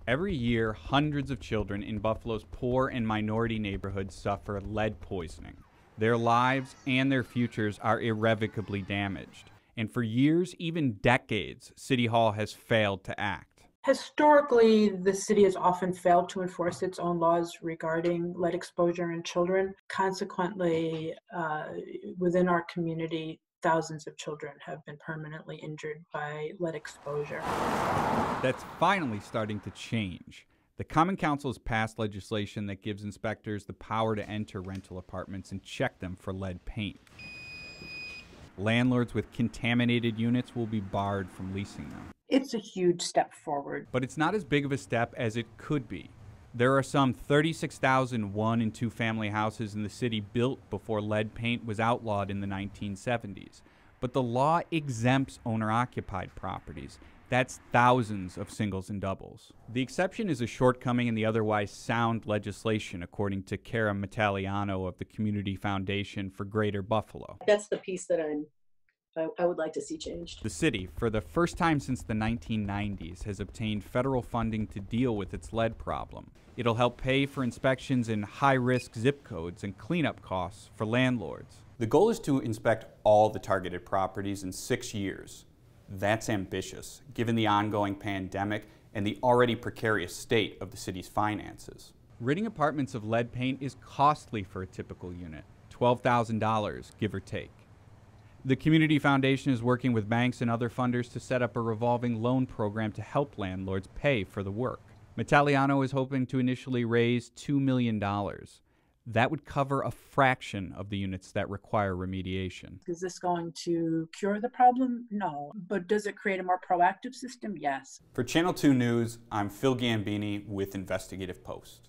Every year, hundreds of children in Buffalo's poor and minority neighborhoods suffer lead poisoning. Their lives and their futures are irrevocably damaged. And for years, even decades, City Hall has failed to act. Historically, the city has often failed to enforce its own laws regarding lead exposure in children. Consequently, within our community, thousands of children have been permanently injured by lead exposure. That's finally starting to change. The Common Council has passed legislation that gives inspectors the power to enter rental apartments and check them for lead paint. Landlords with contaminated units will be barred from leasing them. It's a huge step forward. But it's not as big of a step as it could be. There are some 36,000 one- and two-family houses in the city built before lead paint was outlawed in the 1970s. But the law exempts owner-occupied properties. That's thousands of singles and doubles. The exception is a shortcoming in the otherwise sound legislation, according to Cara Metalliano of the Community Foundation for Greater Buffalo. That's the piece that I would like to see changed. The city, for the first time since the 1990s, has obtained federal funding to deal with its lead problem. It'll help pay for inspections in high-risk zip codes and cleanup costs for landlords. The goal is to inspect all the targeted properties in 6 years. That's ambitious, given the ongoing pandemic and the already precarious state of the city's finances. Ridding apartments of lead paint is costly for a typical unit, $12,000, give or take. The Community Foundation is working with banks and other funders to set up a revolving loan program to help landlords pay for the work. Metalliano is hoping to initially raise $2 million. That would cover a fraction of the units that require remediation. Is this going to cure the problem? No. But does it create a more proactive system? Yes. For Channel 2 News, I'm Phil Gambini with Investigative Post.